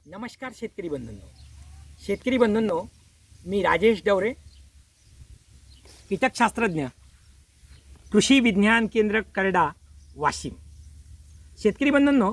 नमस्कार शेतकरी बंधूंनो, मी राजेश डवरे, कीटकशास्त्रज्ञ, कृषी विज्ञान केंद्र करडा, वाशिम. शेतकरी बंधूंनो,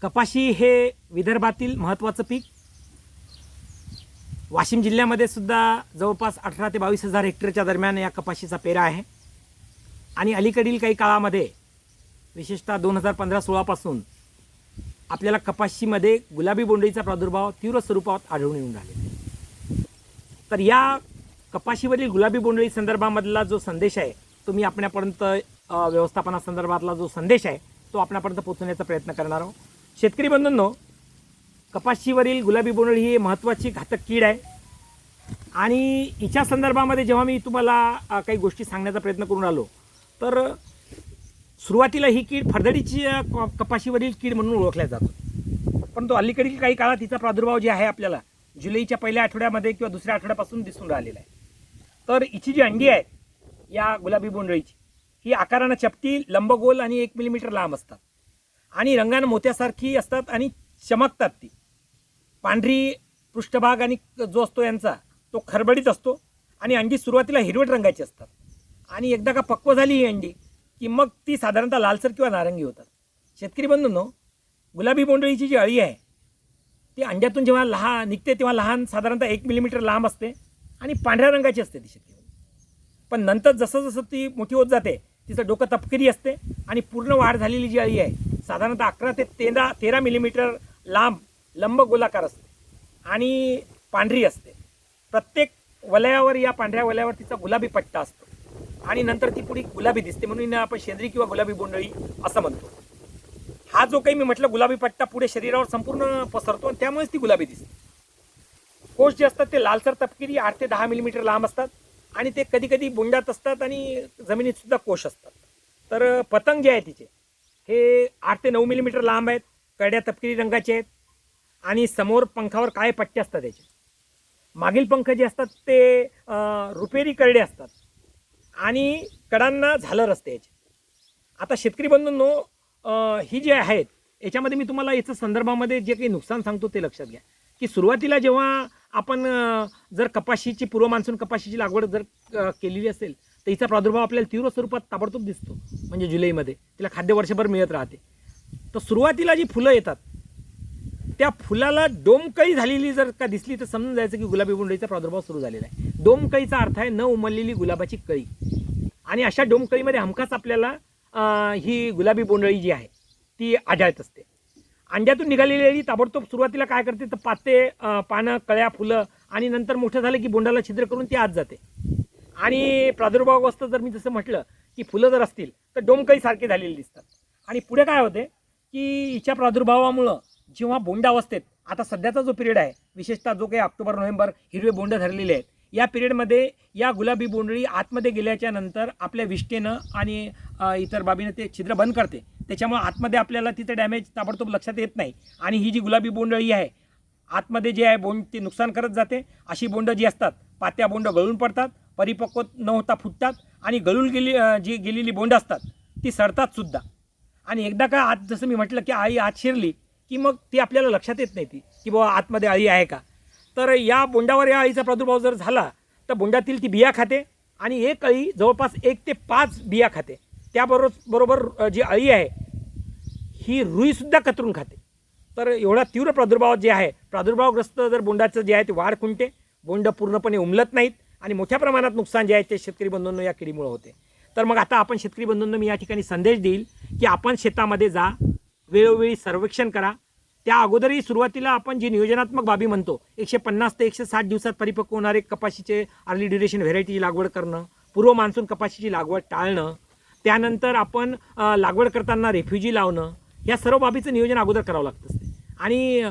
कपाशी हे विदर्भातील महत्त्वाचं पीक. वाशिम जिल्ह्यामध्ये सुद्धा जवळपास 18 ते 22 हजार हेक्टरच्या दरम्यान या कपाशीचा पेरा आहे. आणि अलीकडील काही काळामध्ये विशेषतः 2015-16 पासून आपल्याला कपाशीमध्ये गुलाबी बोंडअळीचा प्रादुर्भाव तीव्र स्वरूपात आढळून येऊन राहिला. तर या कपाशीवरील गुलाबी बोंडअळी संदर्भामधला जो संदेश आहे तो मी आपल्यापर्यंत व्यवस्थापनासंदर्भातला जो संदेश आहे तो आपल्यापर्यंत पोहोचवण्याचा प्रयत्न करणार आहोत. शेतकरी बंधूंनो, कपाशीवरील गुलाबी बोंडअळी ही महत्त्वाची घातक कीड आहे आणि हिच्या संदर्भामध्ये जेव्हा मी तुम्हाला काही गोष्टी सांगण्याचा प्रयत्न करून आलो तर सुरुवातीला ही कीड फरदडीची कपाशीवरील कीड म्हणून ओळखल्या जातो. परंतु अलीकडील काही काळात हिचा प्रादुर्भाव जे आहे आपल्याला जुलैच्या पहिल्या आठवड्यामध्ये किंवा दुसऱ्या आठवड्यापासून दिसून राहिलेला आहे. तर हिची जी अंडी आहेत या गुलाबी बोंडअळीची ही आकारानं चपटी, लंबगोल आणि 1 मिलीमीटर लांब असतात आणि रंगानं मोत्यासारखी असतात आणि चमकतात. ती पांढरी पृष्ठभाग आणि जो असतो यांचा तो खरबडीत असतो आणि अंडी सुरुवातीला हिरवट रंगाची असतात आणि एकदा का पक्व झाली ही अंडी की मग ती साधारणतः लालसर किंवा नारंगी होतात. शेतकरी बंधूंनो, गुलाबी बोंडअळीची जी अळी आहे ती अंड्यातून जेव्हा निघते तेव्हा लहान साधारणतः 1 मिलीमीटर लांब असते आणि पांढऱ्या रंगाची असते ती. शेतकरी पण नंतर जसं जसं ती मोठी होत जाते तिचं डोकं तपकिरी असते आणि पूर्ण वाढ झालेली जी अळी आहे साधारणतः 11 ते 13 मिलीमीटर लांब लंब गोलाकार असते आणि पांढरी असते. प्रत्येक वलयावर, या पांढऱ्या वलयावर तिचा गुलाबी पट्टा असतो आणि नंतर ती पुढे गुलाबी दिसते म्हणून आपण शेंद्री किंवा गुलाबी बोंडअळी असं म्हणतो. हा जो काही मी म्हटलं गुलाबी पट्टा पुढे शरीरावर संपूर्ण पसरतो आणि त्यामुळेच ती गुलाबी दिसते. कोष जे असतात ते लालसर तपकिरी 8 ते 10 मिलीमीटर लांब असतात आणि ते कधी कधी बोंडात असतात आणि जमिनीत सुद्धा कोष असतात. तर पतंग जे आहे तिचे हे 8 ते 9 मिलीमीटर लांब आहेत, करड्या तपकिरी रंगाचे आहेत आणि समोर पंखावर काळे पट्टे असतात. त्याचे मागील पंख जे असतात ते रुपेरी करडे असतात आणि कडांना झालर असते याची. आता शेतकरी बंधूंनो, ही जी आहेत याच्यामध्ये मी तुम्हाला याच्या संदर्भामध्ये जे काही नुकसान सांगतो ते लक्षात घ्या की सुरुवातीला जेव्हा आपण जर कपाशीची पूर्व मान्सून कपाशीची लागवड जर केलेली असेल तर हिचा प्रादुर्भाव आपल्याला तीव्र स्वरूपात ताबडतोब दिसतो. म्हणजे जुलैमध्ये तिला खाद्य वर्षभर मिळत राहते. तर सुरुवातीला जी फुलं येतात त्या फुलाला डोमकळी झालेली जर का दिसली तर समजून जायचं की गुलाबी बोंडअळीचा प्रादुर्भाव सुरू झालेला आहे. डोमकळीचा अर्थ आहे न उमललेली गुलाबाची कळी आणि अशा डोमकळीमध्ये हमखास आपल्याला ही गुलाबी बोंडअळी जी आहे ती आढळत असते. अंड्यातून निघालेली ताबडतोब सुरुवातीला काय करते तर पाते, पानं, कळ्या, फुलं आणि नंतर मोठं झालं की बोंडाला छिद्र करून ती आत जाते आणि प्रादुर्भावावस्था जर मी जसं म्हटलं की फुलं जर असतील तर डोमकळीसारखे झालेली दिसतात. आणि पुढे काय होते की हिच्या प्रादुर्भावामुळं जेव्हा बोंडावस्थेत आता सध्याचा जो पिरियड आहे विशेषतः जो काही ऑक्टोबर नोव्हेंबर हिरवे बोंड धरलेले आहेत या पिरियडमध्ये या गुलाबी बोंडअळी आतमध्ये गेल्याच्या नंतर आपल्या विष्ठेनं आणि इतर बाबीनं ते छिद्र बंद करते. त्याच्यामुळे आतमध्ये आपल्याला तिचं डॅमेज ताबडतोब लक्षात येत नाही आणि ही जी गुलाबी बोंडअळी आहे आतमध्ये जे आहे बोंड ते नुकसान करत जाते. अशी बोंड जी असतात पात्या बोंड गळून पडतात, परिपक्व न होता फुटतात आणि गळून जी गेलेली बोंड असतात ती सडतात सुद्धा. आणि एकदा का आत जसं मी म्हटलं की अळी आत शिरली की मग ती आपल्याला लक्षात येत नाही ती की बाबा आतमध्ये अळी आहे का. तर या बोंडावर या अळीचा प्रादुर्भाव जर झाला तर बोंडातील ती बिया खाते आणि एक अळी जवळपास 1 ते 5 बिया खाते. त्याबरोबर जी अळी आहे ही रुईसुद्धा कतरून खाते. तर एवढा तीव्र प्रादुर्भाव जे आहे प्रादुर्भावग्रस्त जर बोंडाचं जे आहे ते वाढ खुंटते, बोंड पूर्णपणे उमलत नाहीत आणि मोठ्या प्रमाणात नुकसान जे आहे ते शेतकरी बंधूंनो या किडीमुळे होते. तर मग आता आपण शेतकरी बंधूंनो मी या ठिकाणी संदेश देईल की आपण शेतामध्ये जा, वेळोवेळी सर्वेक्षण करा. त्या अगोदरही सुरुवातीला आपण जी नियोजनात्मक बाबी म्हणतो 150 ते 160 दिवसात परिपक्व होणारे कपाशीचे अर्ली ड्युरेशन व्हेरायटीची लागवड करणं, पूर्व मान्सून कपाशीची लागवड टाळणं, त्यानंतर आपण लागवड करताना रेफ्युजी लावणं, या सर्व बाबीचं नियोजन अगोदर करावं लागतं असते. आणि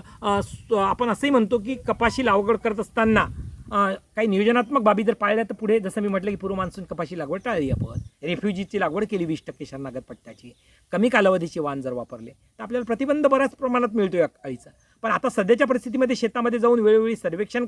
आपण असंही म्हणतो की कपाशी लागवड करत असताना काही नियोजनात्मक बाबी जर पाळल्या तर पुढे जसं मी म्हटलं की पूर्व मान्सून कपाशी लागवड टाळली, आपण रेफ्युजीची लागवड केली 20% शरणागत पट्ट्याची, कमी कालावधीचे वाण जर वापरले तर आपल्याला प्रतिबंध बऱ्याच प्रमाणात मिळतो या अळीचा. पण आता सध्याच्या परिस्थितीमध्ये शेतामध्ये जाऊन वेळोवेळी सर्वेक्षण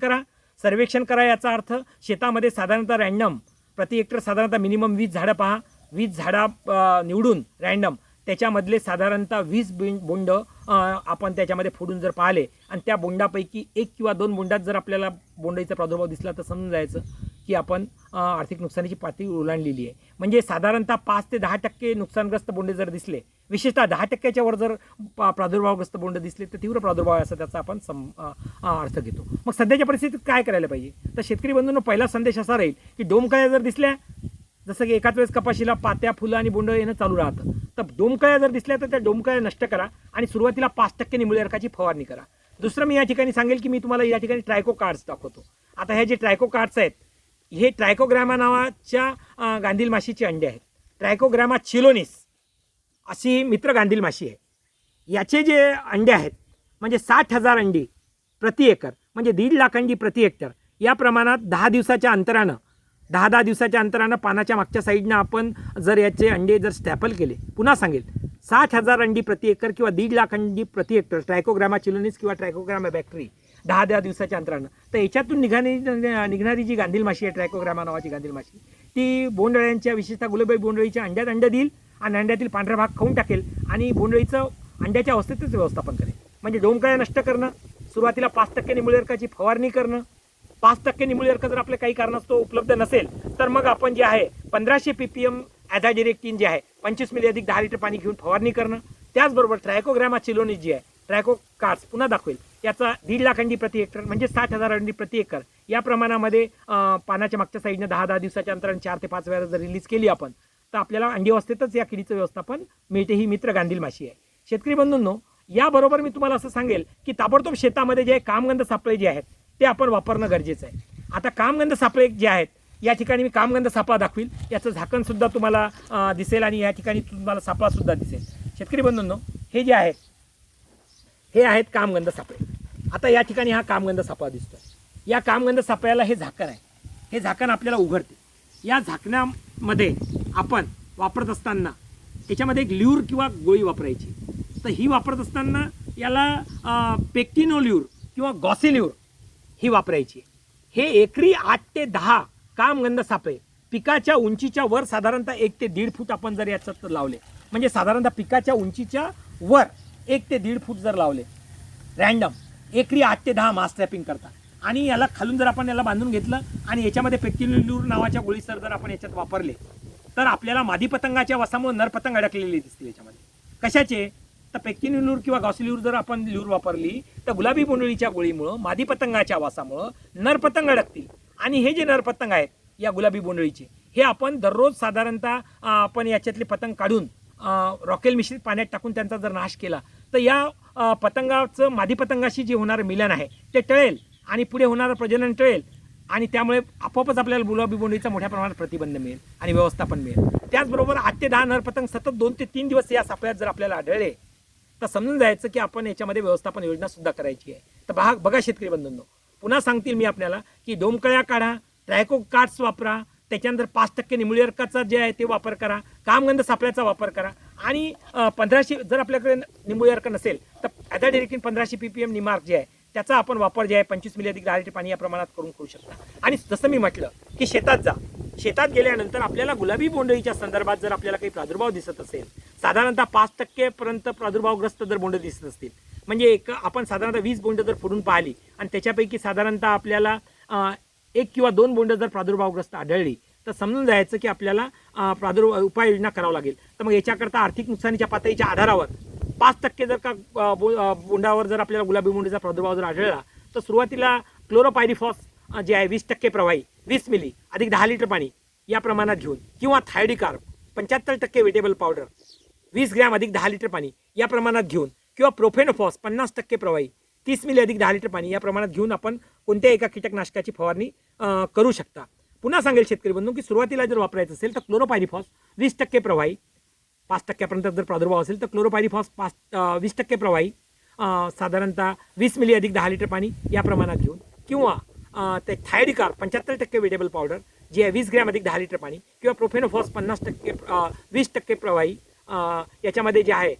करा. याचा अर्थ शेतामध्ये साधारणतः रँडम प्रति हेक्टर साधारणतः मिनिमम 20 झाडं पहा, 20 झाडं निवडून रँडम त्याच्यामधले साधारणतः 20 बोंड आपण त्याच्यामध्ये फोडून जर पाहिले आणि त्या बोंडापैकी 1 किंवा 2 बोंडात जर आपल्याला बोंडअळीचा प्रादुर्भाव दिसला तर समजून जायचं की आपण आर्थिक नुकसानीची पातळी ओलांडलेली आहे. म्हणजे साधारणतः 5 ते 10% नुकसानग्रस्त बोंडे जर दिसले, विशेषतः 10% वर जर प्रादुर्भावग्रस्त बोंड दिसले तर तीव्र प्रादुर्भाव असा त्याचा आपण अर्थ घेतो. मग सध्याच्या परिस्थितीत काय करायला पाहिजे? तर शेतकरी बंधूंनो, पहिला संदेश असा राहील की डोमकळ्या जर दिसल्या, जसं की एकाच वेळेस कपाशीला पात्या, फुलं आणि बोंड येणं चालू राहतं, तर डोमकळ्या जर दिसल्या तर त्या डोमकळ्या नष्ट करा आणि सुरुवातीला 5% निंबोळी अर्काची फवारणी करा. दुसरं मी या ठिकाणी सांगेल की मी तुम्हाला या ठिकाणी ट्रायको कार्ड्स दाखवतो. आता हे जे ट्रायको कार्ड्स आहेत, हे ट्रायकोग्रामा नावाच्या गांधील माशीचे अंडे आहेत. ट्रायकोग्रामा चिलोनिस अशी मित्र गांधील माशी आहे. याचे जे अंडे आहेत म्हणजे 60,000 अंडी प्रति एकर, म्हणजे 1.5 लाख अंडी प्रति हेक्टर या प्रमाणात 10 दिवसाच्या अंतरानं 10 दिवसाच्या अंतरानं पानाच्या मागच्या साईडनं आपण जर याचे अंडे जर स्टॅपल केले, पुन्हा सांगेल 60,000 अंडी प्रति एकर किंवा 1.5 लाख अंडी प्रति हेक्टर ट्रायकोग्रामा चिलोनिस किंवा ट्रायकोग्रामा बॅक्टेरी 10 दिवसाच्या अंतरानं, तर याच्यातून निघणारी जी गांधील माशी आहे, ट्रायकोग्रामा नावाची गांधील माशी, ती बोंडअळ्यांच्या विशेषतः गुलाबी बोंडअळीच्या अंड्यात अंड देईल आणि अंड्यातील पांढरा भाग खाऊन टाकेल आणि बोंडअळीचं अंड्याच्या अवस्थेतच व्यवस्थापन करेल. म्हणजे डोमकळ्या नष्ट करणं, सुरुवातीला 5% निंबोळी अर्काची फवारणी करणं. 5% निंबोळी अर्क जर आपल्या काही कारणास्तव उपलब्ध नसेल तर मग आपण जे आहे 1500 ppm ॲझाडिरेक्टिन जे आहे 25 मिली अधिक 10 लिटर पाणी घेऊन फवारणी करणं. त्याचबरोबर ट्रायकोग्रामा चिलोनिस जी आहे, ट्रायको कार्ड्स पुन्हा दाखवेल, याचा 1.5 लाख अंडी प्रति हेक्टर म्हणजे 60,000 अंडी प्रति एकर या प्रमाणामध्ये पानाच्या मागच्या साईडनं 10 दिवसाच्या अंतराने 4 ते 5 वेळा जर रिलीज केली आपण, तर आपल्याला अंडी अवस्थेतच या किडीचं व्यवस्थापन मिळते. ही मित्र गांधील माशी आहे. शेतकरी बंधूंनो, याबरोबर मी तुम्हाला असं सांगेल की ताबडतोब शेतामध्ये जे कामगंध सापळे जे आहेत ते आपण वापरणं गरजेचं आहे. आता कामगंध सापळे जे आहेत, या ठिकाणी मी कामगंध सापळा दाखवील. याचं झाकणसुद्धा तुम्हाला दिसेल आणि या ठिकाणी तुम्हाला सापळासुद्धा दिसेल. शेतकरी बंधूंनो, हे जे आहेत हे आहेत कामगंध सापळे. आता या ठिकाणी हा कामगंध सापळा दिसतोय. या कामगंध सापळ्याला हे झाकण आहे. हे झाकण आपल्याला उघडते. या झाकणामध्ये आपण वापरत असताना त्याच्यामध्ये एक ल्यूर किंवा गोळी वापरायची. तर ही वापरत असताना याला पेक्टिनोल्यूर किंवा गॉसिल्यूर ही वापरायची. हे एकरी 8 ते 10 कामगंध सापळे पिकाच्या उंचीच्या वर साधारणतः 1 ते 1.5 फूट आपण जर याच्यात लावले, म्हणजे साधारणतः पिकाच्या उंचीच्या वर 1 ते 1.5 फूट जर लावले रँडम, एकरी 8 ते 10 मास ट्रॅपिंग करतात. आणि याला खालून जर आपण याला बांधून घेतलं आणि याच्यामध्ये पेक्टिनोल्यूर नावाच्या गोळीसर जर आपण याच्यात वापरले तर आपल्याला मादी पतंगाच्या वसामुळे नरपतंग अडकलेली दिसतील याच्यामध्ये. कशाचे? तर पेक्टिनोल्यूर किंवा गॉसिल्यूर जर आपण ल्यूर वापरली तर गुलाबी बोंडअळीच्या गोळीमुळं मादी पतंगाच्या वासामुळं नरपतंग अडकतील. आणि हे जे नरपतंग आहेत या गुलाबी बोंडअळीचे, हे आपण दररोज साधारणतः आपण याच्यातले पतंग काढून रॉकेल मिश्रित पाण्यात टाकून त्यांचा जर नाश केला तर या पतंगाचं मादी पतंगाशी जे होणारं मिलन आहे ते टळेल आणि पुढे होणारं प्रजनन टळेल आणि त्यामुळे आपोआपच आपल्याला गुलाबी बोंडअळीचा मोठ्या प्रमाणात प्रतिबंध मिळेल आणि व्यवस्थापन मिळेल. त्याचबरोबर 8 ते 10 नरपतंग सतत 2 ते 3 दिवस या सापळ्यात जर आपल्याला आढळले तर समजून जायचं की आपण याच्यामध्ये व्यवस्थापन योजना सुद्धा करायची आहे. तर बघा शेतकरी बंधूंनो, पुन्हा सांगतील मी आपल्याला की डोमकळ्या काढा, ट्रायको कार्ड्स वापरा, त्याच्यानंतर 5% निंबोळी अर्काचा जे आहे ते वापर करा, कामगंध सापळ्याचा वापर करा आणि 1500 जर आपल्याकडे निंबोळी अर्क नसेल तर ॲझाडिरेक्टिन 1500 ppm निमार्क जे आहे त्याचा आपण वापर जे आहे 25 मिली अधिक 10 लिटर पाणी या प्रमाणात करू शकता. आणि जसं मी म्हटलं की शेतात जा, शेतात गेल्यानंतर आपल्याला गुलाबी बोंडअळीच्या संदर्भात जर आपल्याला काही प्रादुर्भाव दिसत असेल, साधारणतः 5% पर्यंत प्रादुर्भावग्रस्त जर बोंड दिसत असतील, म्हणजे आपण साधारणतः 20 बोंड जर फोडून पाहिली आणि त्याच्यापैकी साधारणतः आपल्याला 1 किंवा 2 बोंड जर प्रादुर्भावग्रस्त आढळली तर समजून जायचं की आपल्याला उपाययोजना करावं लागेल. तर मग याच्याकरता आर्थिक नुकसानीच्या पातळीच्या आधारावर 5% जर का बोंडावर जर आपल्याला गुलाबी बोंडीचा प्रादुर्भाव जर आढळला तर सुरुवातीला क्लोरोपायरिफॉस जे आहे 20% प्रवाही 20 मिली अधिक 10 लिटर पाणी या प्रमाणात घेऊन किंवा थायडिकार्ब 75% वेटेबल पावडर 20 ग्रॅम अधिक 10 लिटर पाणी या प्रमाणात घेऊन किंवा प्रोफेनोफॉस 50% प्रवाही 30 मिली अधिक 10 लिटर पाणी या प्रमाणात घेऊन आपण कोणत्याही एका कीटकनाशकाची फवारणी करू शकता. पुन्हा सांगेल शेतकरी बंधू की सुरुवातीला जर वापरायचं असेल तर क्लोरोपायरिफॉस 20% प्रवाही 5% जर प्रादुर्भाव असेल तर क्लोरोपायरिफॉस 20% प्रवाही साधारणतः 20 मिली अधिक 10 लिटर पाणी या प्रमाणात घेऊन किंवा ते थायडिकार्ब 75% वेटेबल पावडर जे आहे 20 ग्रॅम अधिक 10 लिटर पाणी किंवा प्रोफेनोफॉस 20% प्रवाही याच्यामध्ये जे आहे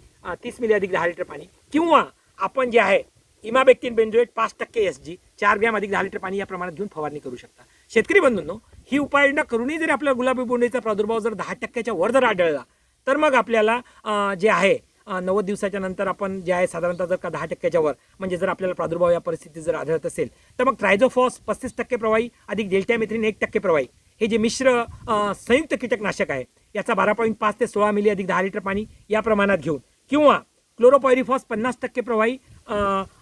30 मिली अधिक 10 लिटर पाणी किंवा आपण जे आहे इमाबेक्टिन बेंझोएट 5% SG 4 ग्रॅम अधिक 10 लिटर पाणी या प्रमाणात घेऊन फवारणी करू शकता. शेतकरी बंधूंनो, ही उपाययोजना करूनही जरी आपल्या गुलाबी बोंडअळीचा प्रादुर्भाव जर 10%च्या वर जर आढळला तर मग आपल्याला जे आहे 90 दिवसाच्या नंतर आपण जे आहे साधारणतः जर का 10%च्या वर म्हणजे जर आपल्याला प्रादुर्भाव या परिस्थितीत जर आढळत असेल तर मग ट्रायझोफॉस 35% प्रवाही अधिक डेल्टामेथ्रिन 1% प्रवाही हे जे मिश्र संयुक्त कीटकनाशक आहे याचा 12.5 ते 16 मिली अधिक 10 लिटर पाणी या प्रमाणात घेऊन, किंवा क्लोरोपायरिफॉस 50% प्रवाही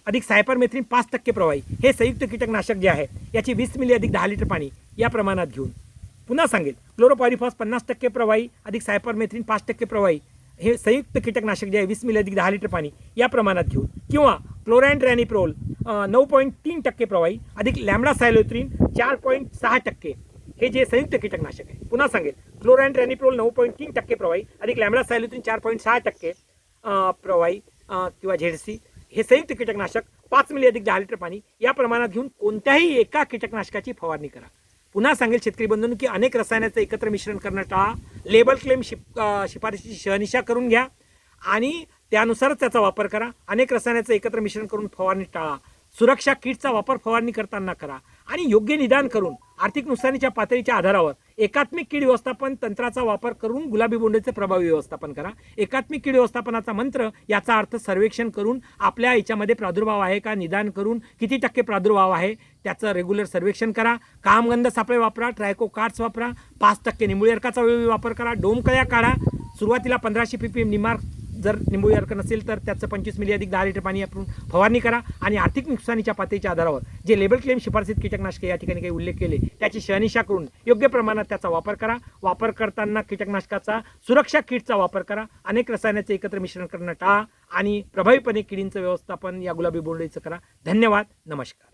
अधिक सायपरमेथ्रिन 5% प्रवाही हे संयुक्त कीटकनाशक जे आहे याची 20 मिली अधिक 10 लिटर पाणी या प्रमाणात घेऊन, पुन्हा सांगेल क्लोरोपायरिफॉस 50% प्रवाही अधिक सायपरमेथ्रिन 5% प्रवाही हे संयुक्त कीटकनाशक जे आहे 20 मिली अधिक 10 लिटर पाणी या प्रमाणात घेऊन, किंवा क्लोरॅन्ट्रॅनिप्रोल 9.3% प्रवाही अधिक लॅम्बडा सायलोथ्रिन 4.6% हे जे संयुक्त कीटकनाशक आहे, पुन्हा सांगेल क्लोरॅन्ट्रॅनिप्रोल 9.3% प्रवाही अधिक लॅम्बडा सायलोथ्रिन 4.6% प्रवाही किंवा झेडसी हे संयुक्त कीटकनाशक 5 मिली अधिक 10 लिटर पाणी या प्रमाणात घेऊन कोणत्याही एका कीटकनाशकाची फवारणी करा. पुन्हा सांगेल शेतकरी बंधूंनो की अनेक रसायनाचं एकत्र मिश्रण करणं टाळा. लेबल क्लेम शिफारशीची शहानिशा करून घ्या आणि त्यानुसारच त्याचा वापर करा. अनेक रसायनाचं एकत्र मिश्रण करून फवारणी टाळा. सुरक्षा किटचा वापर फवारणी करताना करा आणि योग्य निदान करून आर्थिक नुकसानीच्या पातळीच्या आधारावर एकात्मिक कीड व्यवस्थापन तंत्राचा वापर करून गुलाबी बोंडचे प्रभावी व्यवस्थापन करा. एकात्मिक कीड व्यवस्थापनाचा मंत्र याचा अर्थ सर्वेक्षण करून आपल्या याच्यामध्ये प्रादुर्भाव आहे का निदान करून किती टक्के प्रादुर्भाव आहे त्याचं रेग्युलर सर्वेक्षण करा. कामगंध सापळे वापरा, ट्रायको कार्ड्स वापरा, 5% निंबोळी अर्काचा वेळोवेळी वापर करा, डोमकळ्या काढा. सुरुवातीला 1500 ppm निमार जर निंबोळी अर्क नसेल तर त्याचं 25 मिली अधिक 10 लिटर पाणी वापरून फवारणी करा आणि आर्थिक नुकसानीच्या पातळीच्या आधारावर जे लेबल क्लेम शिफारसीत कीटकनाशके या ठिकाणी काही उल्लेख केले त्याची शहानिशा करून योग्य प्रमाणात त्याचा वापर करा. वापर करताना कीटकनाशकाचा सुरक्षा किटचा वापर करा. अनेक रसायनाचे एकत्र मिश्रण करणं टाळा आणि प्रभावीपणे किडींचं व्यवस्थापन या गुलाबी बोंडअळीचं करा. धन्यवाद. नमस्कार.